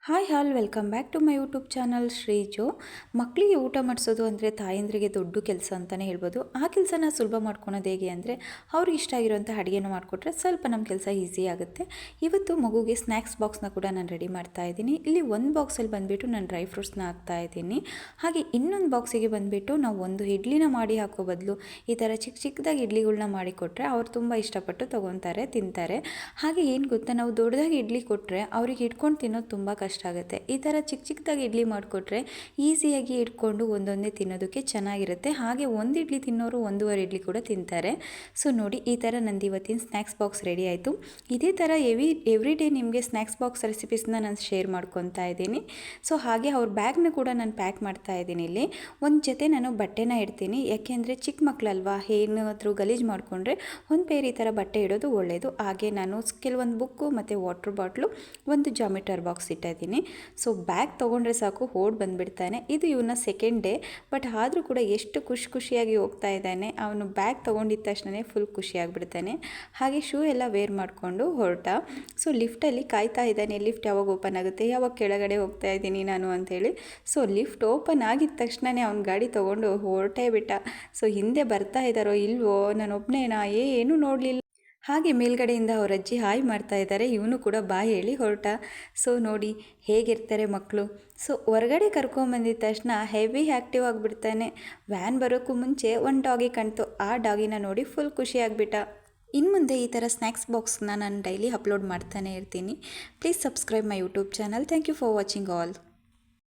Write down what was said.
Hi all welcome back to my YouTube channel Sreeju. ಮಕ್ಕಳಿಗೆ ಊಟ ಮಾಡಿಸೋದು ಅಂದರೆ ತಾಯಂದ್ರಿಗೆ ದೊಡ್ಡ ಕೆಲಸ ಅಂತಲೇ ಹೇಳ್ಬೋದು. ಆ ಕೆಲಸನ ಸುಲಭ ಮಾಡ್ಕೊಳೋದು ಹೇಗೆ ಅಂದರೆ ಅವ್ರಿಗೆ ಇಷ್ಟ ಆಗಿರೋಂಥ ಅಡುಗೆನ ಮಾಡಿಕೊಟ್ರೆ ಸ್ವಲ್ಪ ನಮ್ಮ ಕೆಲಸ ಈಸಿ ಆಗುತ್ತೆ. ಇವತ್ತು ಮಗುಗೆ ಸ್ನ್ಯಾಕ್ಸ್ ಬಾಕ್ಸ್ನ ಕೂಡ ನಾನು ರೆಡಿ ಮಾಡ್ತಾ ಇದ್ದೀನಿ. ಇಲ್ಲಿ ಒಂದು ಬಾಕ್ಸಲ್ಲಿ ಬಂದುಬಿಟ್ಟು ನಾನು ಡ್ರೈ ಫ್ರೂಟ್ಸ್ನ ಹಾಕ್ತಾ ಇದ್ದೀನಿ. ಹಾಗೆ ಇನ್ನೊಂದು ಬಾಕ್ಸಿಗೆ ಬಂದುಬಿಟ್ಟು ನಾವು ಒಂದು ಇಡ್ಲಿನ ಮಾಡಿ ಹಾಕೋ ಬದಲು ಈ ಥರ ಚಿಕ್ಕ ಚಿಕ್ಕದಾಗಿ ಇಡ್ಲಿಗಳನ್ನ ಮಾಡಿಕೊಟ್ರೆ ಅವ್ರು ತುಂಬ ಇಷ್ಟಪಟ್ಟು ತೊಗೊತಾರೆ, ತಿಂತಾರೆ. ಹಾಗೆ ಏನು ಗೊತ್ತಾ, ನಾವು ದೊಡ್ಡದಾಗಿ ಇಡ್ಲಿ ಕೊಟ್ಟರೆ ಅವ್ರಿಗೆ ಇಟ್ಕೊಂಡು ತಿನ್ನೋದು ತುಂಬ ಕಷ್ಟ ಆಗುತ್ತೆ. ಈ ಥರ ಚಿಕ್ಕ ಚಿಕ್ಕದಾಗಿ ಇಡ್ಲಿ ಮಾಡಿಕೊಟ್ರೆ ಈಸಿಯಾಗಿ ಇಟ್ಕೊಂಡು ಒಂದೊಂದೇ ತಿನ್ನೋದಕ್ಕೆ ಚೆನ್ನಾಗಿರುತ್ತೆ. ಹಾಗೆ ಒಂದು ಇಡ್ಲಿ ತಿನ್ನೋರು ಒಂದೂವರೆ ಇಡ್ಲಿ ಕೂಡ ತಿಂತಾರೆ. ಸೊ ನೋಡಿ, ಈ ಥರ ನಂದು ಇವತ್ತಿನ ಸ್ನ್ಯಾಕ್ಸ್ ಬಾಕ್ಸ್ ರೆಡಿ ಆಯಿತು. ಇದೇ ಥರ ಎವ್ರಿ ಡೇ ನಿಮಗೆ ಸ್ನ್ಯಾಕ್ಸ್ ಬಾಕ್ಸ್ ರೆಸಿಪೀಸ್ನ ನಾನು ಶೇರ್ ಮಾಡ್ಕೊತಾ ಇದ್ದೀನಿ. ಸೊ ಹಾಗೆ ಅವ್ರ ಬ್ಯಾಗ್ನ ಕೂಡ ನಾನು ಪ್ಯಾಕ್ ಮಾಡ್ತಾ ಇದ್ದೀನಿ. ಇಲ್ಲಿ ಒಂದು ಜೊತೆ ನಾನು ಬಟ್ಟೆನ ಇಡ್ತೀನಿ, ಯಾಕೆಂದರೆ ಚಿಕ್ಕ ಮಕ್ಕಳಲ್ವಾ, ಏನಾದರೂ ಗಲೀಜು ಮಾಡಿಕೊಂಡ್ರೆ ಒಂದು ಪೇರ್ ಈ ಥರ ಬಟ್ಟೆ ಇಡೋದು ಒಳ್ಳೆಯದು. ಹಾಗೆ ನಾನು ಕೆಲವೊಂದು ಬುಕ್ಕು ಮತ್ತು ವಾಟ್ರ್ ಬಾಟ್ಲು, ಒಂದು ಜಾಮಿಟರ್ ಬಾಕ್ಸ್ ಇಟ್ಟಿದ್ದೀನಿ. ಸೊ ಬ್ಯಾಗ್ ತೊಗೊಂಡ್ರೆ ಸಾಕು ಓಡ್ ಬಂದುಬಿಡ್ತಾನೆ. ಇದು ಇವನ ಸೆಕೆಂಡ್ ಡೇ, ಬಟ್ ಆದರೂ ಕೂಡ ಎಷ್ಟು ಖುಷಿಯಾಗಿ ಹೋಗ್ತಾ ಇದ್ದಾನೆ. ಅವನು ಬ್ಯಾಗ್ ತೊಗೊಂಡಿದ್ದ ತಕ್ಷಣ ಫುಲ್ ಖುಷಿಯಾಗಿಬಿಡ್ತಾನೆ. ಹಾಗೆ ಶೂ ಎಲ್ಲ ವೇರ್ ಮಾಡಿಕೊಂಡು ಹೊರಟ. ಸೊ ಲಿಫ್ಟಲ್ಲಿ ಕಾಯ್ತಾ ಇದ್ದಾನೆ, ಲಿಫ್ಟ್ ಯಾವಾಗ ಓಪನ್ ಆಗುತ್ತೆ, ಯಾವಾಗ ಕೆಳಗಡೆ ಹೋಗ್ತಾ ಇದ್ದೀನಿ ನಾನು ಅಂಥೇಳಿ. ಸೊ ಲಿಫ್ಟ್ ಓಪನ್ ಆಗಿದ ತಕ್ಷಣವೇ ಅವ್ನ ಗಾಡಿ ತೊಗೊಂಡು ಹೊರಟೇ ಬಿಟ್ಟ. ಸೊ ಹಿಂದೆ ಬರ್ತಾ ಇದ್ದಾರೋ ಇಲ್ವೋ, ನಾನು ಒಬ್ಬನೇನಾ ಏನೂ ನೋಡಲಿಲ್ಲ. ಹಾಗೆ ಮೇಲ್ಗಡೆಯಿಂದ ಅವ್ರ ಅಜ್ಜಿ ಹಾಯ್ ಮಾಡ್ತಾ ಇದ್ದಾರೆ, ಇವನು ಕೂಡ ಬಾಯ್ ಹೇಳಿ ಹೊರಟ. ಸೊ ನೋಡಿ ಹೇಗಿರ್ತಾರೆ ಮಕ್ಕಳು. ಸೊ ಹೊರಗಡೆ ಕರ್ಕೊಂಬಂದಿದ ತಕ್ಷಣ ಹೆವಿ ಆ್ಯಕ್ಟಿವ್ ಆಗಿಬಿಡ್ತಾನೆ. ವ್ಯಾನ್ ಬರೋಕ್ಕೂ ಮುಂಚೆ ಒಂದು ಡಾಗಿ ಕಾಣ್ತು, ಆ ಡಾಗಿನ ನೋಡಿ ಫುಲ್ ಖುಷಿಯಾಗಿಬಿಟ್ಟ. ಇನ್ನು ಮುಂದೆ ಈ ಥರ ಸ್ನ್ಯಾಕ್ಸ್ ಬಾಕ್ಸ್ನ ನಾನು ಡೈಲಿ ಅಪ್ಲೋಡ್ ಮಾಡ್ತಾನೆ ಇರ್ತೀನಿ. Please subscribe my YouTube channel. Thank you for watching all.